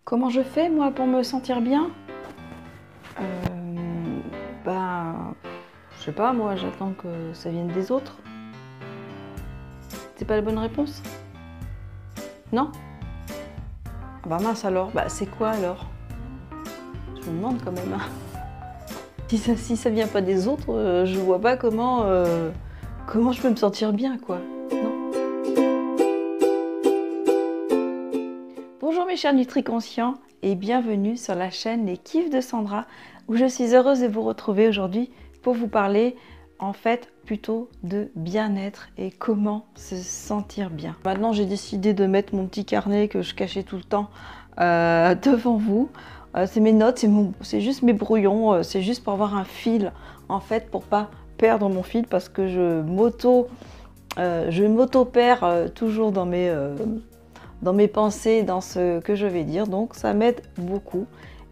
Comment je fais moi pour me sentir bien? Euh, je sais pas, moi j'attends que ça vienne des autres. C'est pas la bonne réponse? Non? Ah bah mince alors, c'est quoi alors? Je me demande quand même. Si ça vient pas des autres, je vois pas comment je peux me sentir bien quoi. Non? Bonjour mes chers nutri-conscients et bienvenue sur la chaîne Les Kiffs de Sandra où je suis heureuse de vous retrouver aujourd'hui pour vous parler en fait plutôt de bien-être et comment se sentir bien. Maintenant j'ai décidé de mettre mon petit carnet que je cachais tout le temps devant vous. C'est mes notes, c'est juste mes brouillons, c'est juste pour avoir un fil en fait pour pas perdre mon fil parce que je m'auto-perds toujours dans mes pensées, dans ce que je vais dire, donc ça m'aide beaucoup.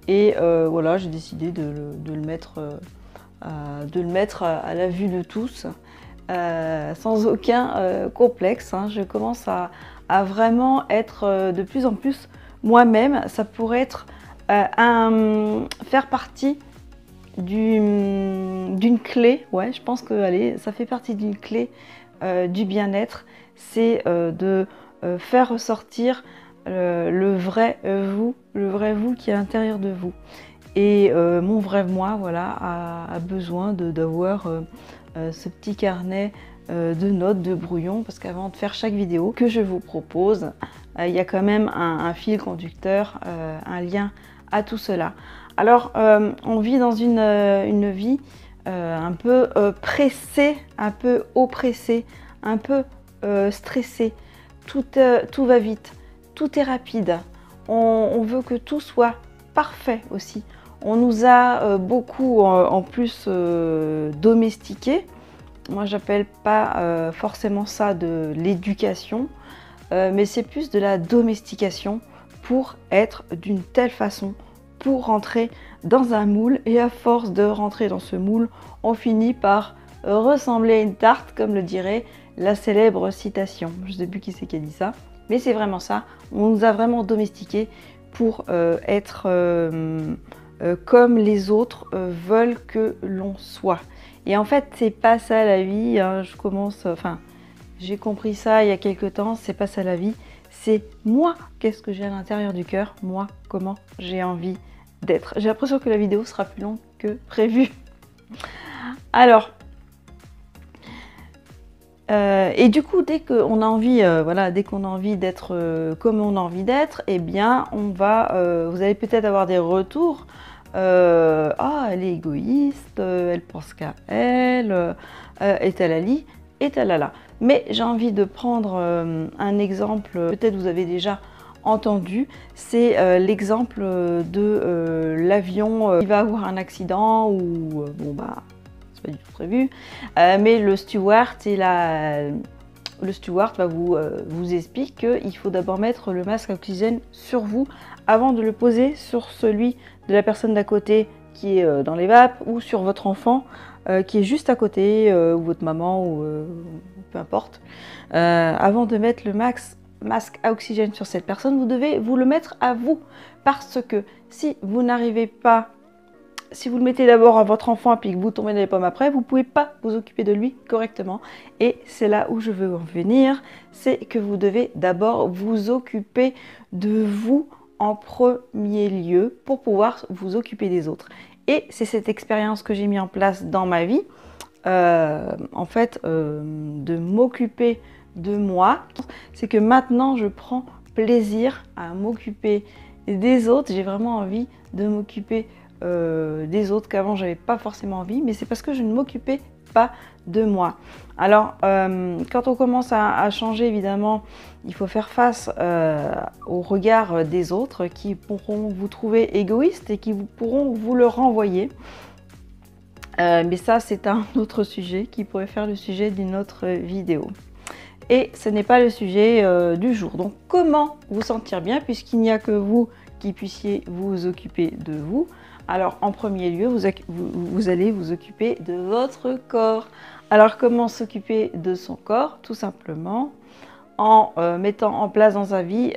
Et voilà, j'ai décidé de le mettre à la vue de tous, sans aucun complexe. Je commence à vraiment être de plus en plus moi-même. Ça pourrait être faire partie d'une clé, ouais, je pense que allez, ça fait partie d'une clé du bien-être, c'est de faire ressortir le vrai vous qui est à l'intérieur de vous. Et mon vrai moi, voilà, a besoin d'avoir ce petit carnet de notes, de brouillons, parce qu'avant de faire chaque vidéo que je vous propose, il y a quand même un fil conducteur, un lien à tout cela. Alors, on vit dans une vie un peu pressée, un peu oppressée, un peu stressée. Tout va vite, tout est rapide. On veut que tout soit parfait aussi. On nous a beaucoup en plus domestiqués. Moi, j'appelle pas forcément ça de l'éducation, mais c'est plus de la domestication pour être d'une telle façon, pour rentrer dans un moule. Et à force de rentrer dans ce moule, on finit par ressembler à une tarte, comme le dirait la célèbre citation. Je ne sais plus qui c'est qui a dit ça, mais c'est vraiment ça. On nous a vraiment domestiqués pour être comme les autres veulent que l'on soit. Et en fait, c'est pas ça la vie. J'ai compris ça il y a quelques temps. C'est pas ça la vie. C'est moi, qu'est-ce que j'ai à l'intérieur du cœur, moi, comment j'ai envie d'être. J'ai l'impression que la vidéo sera plus longue que prévu. Alors, et du coup, dès qu'on a envie, d'être comme on a envie d'être, eh bien, vous allez peut-être avoir des retours. Ah, elle est égoïste, elle pense qu'à elle, et talali, et talala. Mais j'ai envie de prendre un exemple, peut-être vous avez déjà entendu, c'est l'exemple de l'avion qui va avoir un accident ou c'est pas du tout prévu, mais le steward vous explique qu'il faut d'abord mettre le masque à oxygène sur vous avant de le poser sur celui de la personne d'à côté qui est dans les vapes ou sur votre enfant qui est juste à côté ou votre maman ou peu importe. Avant de mettre le masque à oxygène sur cette personne, vous devez vous le mettre à vous parce que si vous n'arrivez pas, si vous le mettez d'abord à votre enfant et puis que vous tombez dans les pommes après, vous ne pouvez pas vous occuper de lui correctement. Et c'est là où je veux en venir, c'est que vous devez d'abord vous occuper de vous en premier lieu pour pouvoir vous occuper des autres. Et c'est cette expérience que j'ai mis en place dans ma vie, de m'occuper de moi. C'est que maintenant je prends plaisir à m'occuper des autres. J'ai vraiment envie de m'occuper des autres qu'avant j'avais pas forcément envie, mais c'est parce que je ne m'occupais pas de moi. Alors quand on commence à changer, évidemment il faut faire face au regard des autres qui pourront vous trouver égoïste et qui pourront vous le renvoyer, mais ça c'est un autre sujet qui pourrait faire le sujet d'une autre vidéo. Et ce n'est pas le sujet du jour. Donc comment vous sentir bien puisqu'il n'y a que vous qui puissiez vous occuper de vous. Alors en premier lieu, vous allez vous occuper de votre corps. Alors comment s'occuper de son corps? Tout simplement en mettant en place dans sa vie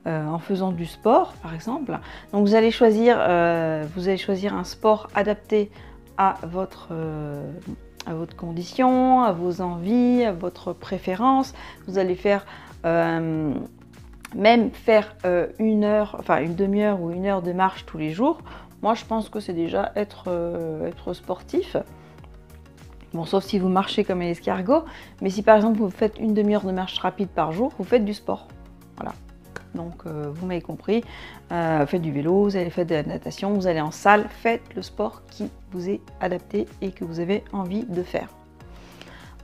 en faisant du sport, par exemple. Donc vous allez choisir un sport adapté à votre condition, à vos envies, à votre préférence. Vous allez faire même faire une demi-heure ou 1 heure de marche tous les jours. Moi, je pense que c'est déjà être sportif. Bon, sauf si vous marchez comme un escargot, mais si par exemple vous faites une demi-heure de marche rapide par jour, vous faites du sport. Voilà. Donc vous m'avez compris, faites du vélo, vous allez faire de la natation, vous allez en salle, faites le sport qui vous est adapté et que vous avez envie de faire.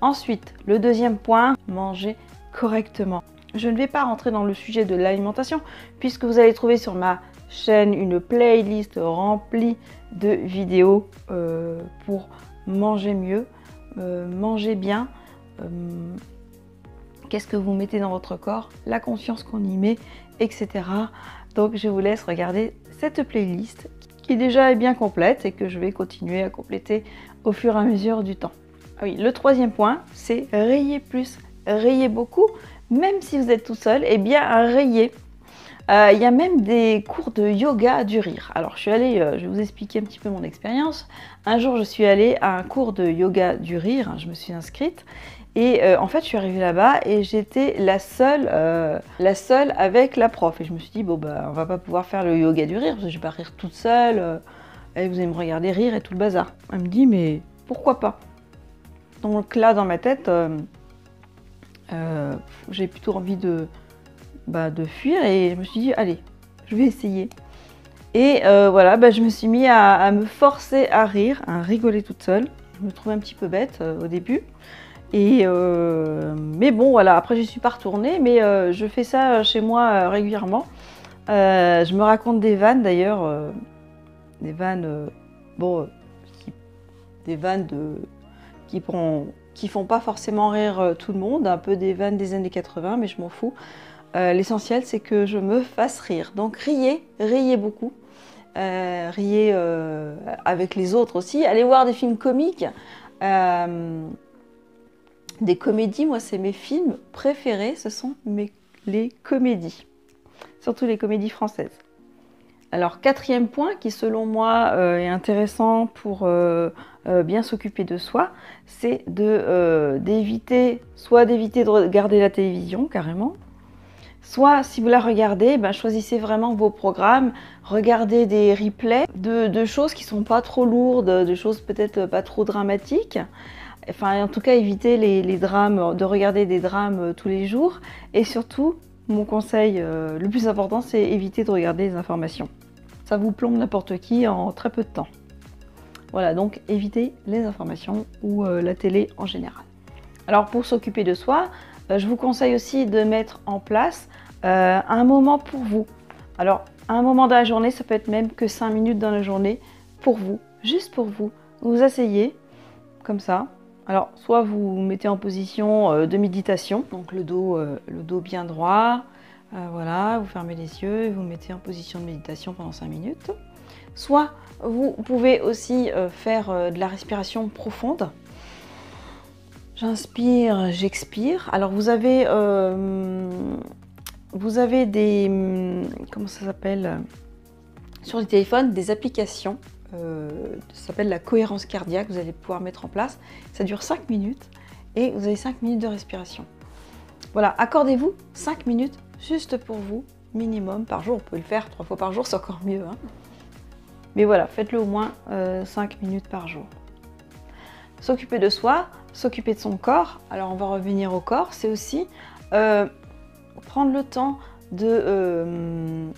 Ensuite, le deuxième point, manger correctement. Je ne vais pas rentrer dans le sujet de l'alimentation puisque vous allez trouver sur ma chaîne une playlist remplie de vidéos pour manger mieux, manger bien, qu'est-ce que vous mettez dans votre corps, la conscience qu'on y met, etc. Donc je vous laisse regarder cette playlist qui déjà est bien complète et que je vais continuer à compléter au fur et à mesure du temps. Ah oui, le troisième point, c'est rayer plus, rayer beaucoup, même si vous êtes tout seul, et bien rayer. Il y a même des cours de yoga du rire. Alors je suis allée, je vais vous expliquer un petit peu mon expérience. Un jour je suis allée à un cours de yoga du rire, je me suis inscrite et en fait je suis arrivée là-bas et j'étais la seule avec la prof. Et je me suis dit bon bah on va pas pouvoir faire le yoga du rire parce que je vais pas rire toute seule et vous allez me regarder rire et tout le bazar. Elle me dit mais pourquoi pas? Donc là dans ma tête j'ai plutôt envie de fuir et je me suis dit allez je vais essayer et voilà je me suis mis à me forcer à rire, à rigoler toute seule. Je me trouvais un petit peu bête au début et mais bon voilà, après je suis pas retournée, mais je fais ça chez moi régulièrement. Je me raconte des vannes d'ailleurs, des vannes qui font pas forcément rire tout le monde, un peu des vannes des années 80, mais je m'en fous. L'essentiel, c'est que je me fasse rire. Donc, riez beaucoup. Riez avec les autres aussi. Allez voir des films comiques. Des comédies, moi, c'est mes films préférés. Ce sont les comédies. Surtout les comédies françaises. Alors, quatrième point qui, selon moi, est intéressant pour bien s'occuper de soi, c'est d'éviter de regarder la télévision, carrément. Soit, si vous la regardez, choisissez vraiment vos programmes, regardez des replays de choses qui ne sont pas trop lourdes, de choses peut-être pas trop dramatiques. Enfin, en tout cas, évitez les drames, de regarder des drames tous les jours. Et surtout, mon conseil le plus important, c'est éviter de regarder les informations. Ça vous plombe n'importe qui en très peu de temps. Voilà, donc évitez les informations ou la télé en général. Alors, pour s'occuper de soi, je vous conseille aussi de mettre en place un moment pour vous. Alors, un moment dans la journée, ça peut être même que 5 minutes dans la journée pour vous, juste pour vous. Vous vous asseyez comme ça. Alors, soit vous vous mettez en position de méditation, donc le dos bien droit. Voilà, vous fermez les yeux et vous mettez en position de méditation pendant 5 minutes. Soit vous pouvez aussi faire de la respiration profonde. J'inspire, j'expire. Alors vous avez des, comment ça s'appelle, sur les téléphones, des applications, ça s'appelle la cohérence cardiaque, vous allez pouvoir mettre en place. Ça dure 5 minutes et vous avez 5 minutes de respiration. Voilà, accordez-vous 5 minutes juste pour vous, minimum par jour. Vous pouvez le faire 3 fois par jour, c'est encore mieux, hein. Mais voilà, faites-le au moins 5 minutes par jour. S'occuper de soi, s'occuper de son corps. Alors on va revenir au corps, c'est aussi prendre le temps de,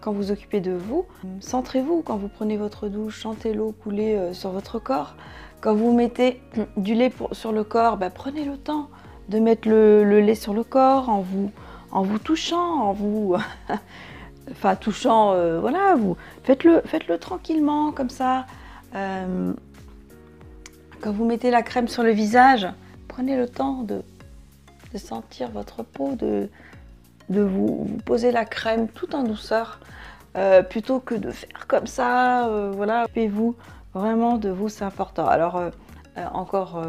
quand vous occupez de vous, centrez-vous quand vous prenez votre douche, sentez l'eau couler sur votre corps. Quand vous mettez du lait sur le corps, prenez le temps de mettre le lait sur le corps en vous touchant, en vous... enfin touchant, voilà, vous faites-le tranquillement comme ça. Quand vous mettez la crème sur le visage, prenez le temps de sentir votre peau, de vous poser la crème tout en douceur, plutôt que de faire comme ça, voilà. Occupez-vous vraiment de vous, c'est important. Alors, encore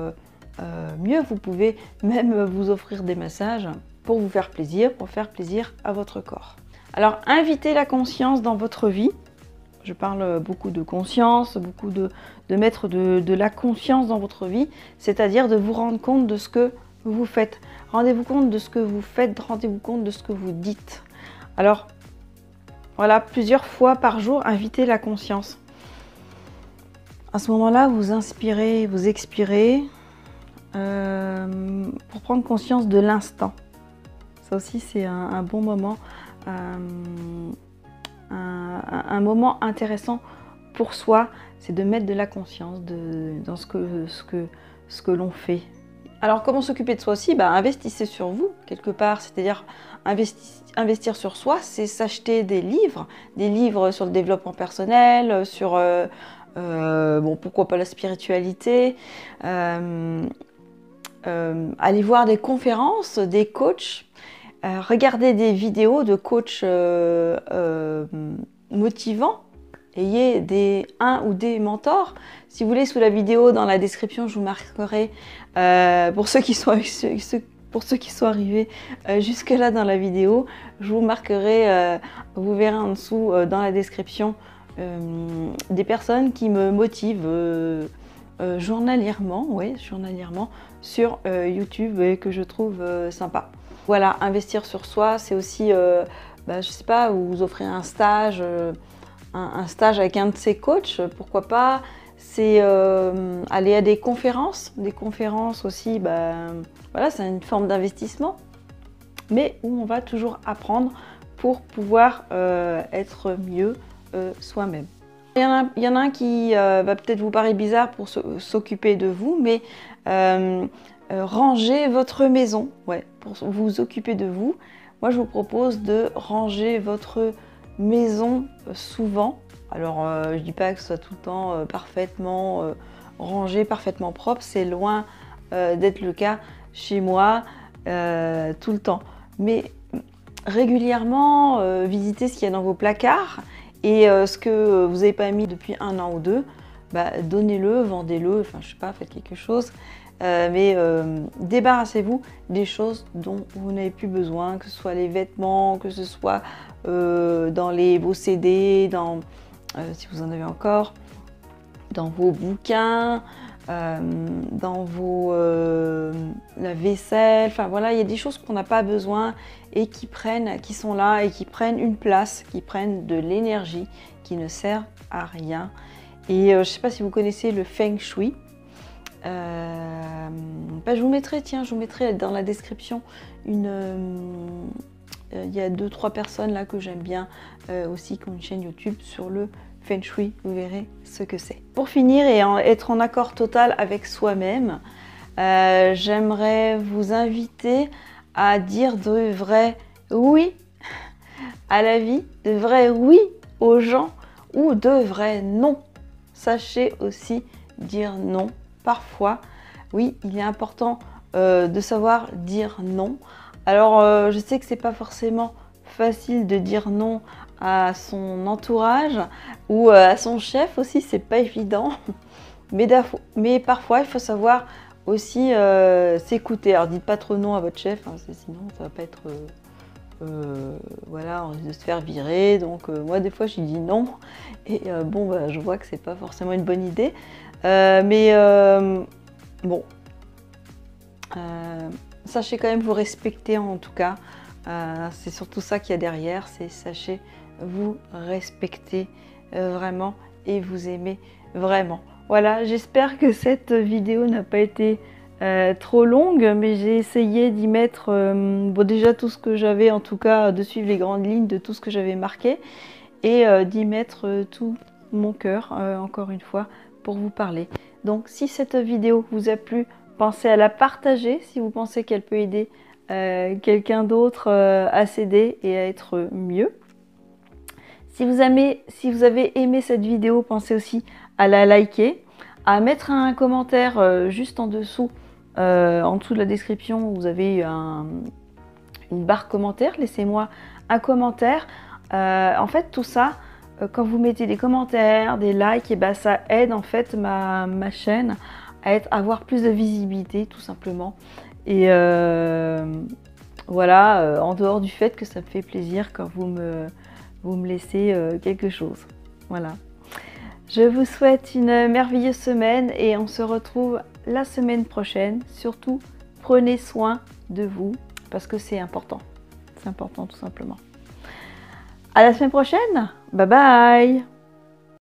mieux, vous pouvez même vous offrir des massages pour vous faire plaisir, pour faire plaisir à votre corps. Alors, invitez la conscience dans votre vie. Je parle beaucoup de conscience, beaucoup de mettre de la conscience dans votre vie, c'est-à-dire de vous rendre compte de ce que vous faites. Rendez-vous compte de ce que vous faites, rendez-vous compte de ce que vous dites. Alors, voilà, plusieurs fois par jour, invitez la conscience. À ce moment-là, vous inspirez, vous expirez pour prendre conscience de l'instant. Ça aussi, c'est un bon moment, un moment intéressant pour soi, c'est de mettre de la conscience dans ce que l'on fait. Alors, comment s'occuper de soi aussi? Investissez sur vous, quelque part, c'est-à-dire investir sur soi, c'est s'acheter des livres sur le développement personnel, sur, pourquoi pas la spiritualité, aller voir des conférences, des coachs, regarder des vidéos de coachs motivants. Ayez un ou des mentors. Si vous voulez, sous la vidéo, dans la description, je vous marquerai, pour ceux qui sont arrivés jusque-là dans la vidéo, je vous marquerai, vous verrez en dessous dans la description, des personnes qui me motivent journalièrement sur YouTube et que je trouve sympa. Voilà, investir sur soi, c'est aussi, je sais pas, vous offrez un stage avec un de ces coachs, pourquoi pas. C'est aller à des conférences aussi, voilà, c'est une forme d'investissement, mais où on va toujours apprendre pour pouvoir être mieux soi-même. Il y en a un qui va peut-être vous paraître bizarre pour s'occuper de vous, mais ranger votre maison, ouais, pour vous occuper de vous. Moi, je vous propose de ranger votre maison souvent. Alors, je dis pas que ce soit tout le temps parfaitement rangé, parfaitement propre, c'est loin d'être le cas chez moi tout le temps. Mais régulièrement, visitez ce qu'il y a dans vos placards et ce que vous n'avez pas mis depuis 1 an ou 2, donnez-le, vendez-le, enfin je sais pas, faites quelque chose. Mais débarrassez-vous des choses dont vous n'avez plus besoin, que ce soit les vêtements, que ce soit dans vos CD, si vous en avez encore, dans vos bouquins, dans la vaisselle, enfin voilà, il y a des choses qu'on n'a pas besoin et qui sont là et qui prennent une place, qui prennent de l'énergie, qui ne sert à rien. Et je ne sais pas si vous connaissez le Feng Shui. Je vous mettrai dans la description il y a 2-3 personnes là que j'aime bien aussi qui ont une chaîne YouTube sur le Feng Shui, vous verrez ce que c'est. Pour finir et être en accord total avec soi-même, j'aimerais vous inviter à dire de vrais oui à la vie, de vrais oui aux gens ou de vrais non. Sachez aussi dire non. Parfois, oui, il est important de savoir dire non. Alors, je sais que c'est pas forcément facile de dire non à son entourage ou à son chef aussi, c'est pas évident. Mais parfois, il faut savoir aussi s'écouter. Alors, dites pas trop non à votre chef, hein, sinon ça va pas être... voilà, on risque de se faire virer. Donc, moi, des fois, je dis non. Et je vois que c'est pas forcément une bonne idée. Sachez quand même vous respecter en tout cas. C'est surtout ça qu'il y a derrière, c'est sachez vous respecter vraiment et vous aimer vraiment. Voilà, j'espère que cette vidéo n'a pas été trop longue, mais j'ai essayé d'y mettre déjà tout ce que j'avais, en tout cas de suivre les grandes lignes de tout ce que j'avais marqué et d'y mettre tout mon cœur, encore une fois, pour vous parler. Donc si cette vidéo vous a plu, pensez à la partager si vous pensez qu'elle peut aider quelqu'un d'autre à s'aider et à être mieux. Si vous avez aimé cette vidéo, pensez aussi à la liker, à mettre un commentaire juste en dessous de la description. Vous avez une barre commentaire, laissez-moi un commentaire. En fait, tout ça, quand vous mettez des commentaires, des likes, et ça aide en fait ma chaîne à avoir plus de visibilité tout simplement. Et Voilà, en dehors du fait que ça me fait plaisir quand vous me laissez quelque chose. Voilà. Je vous souhaite une merveilleuse semaine et on se retrouve la semaine prochaine. Surtout, prenez soin de vous parce que c'est important. C'est important tout simplement. À la semaine prochaine. Bye bye.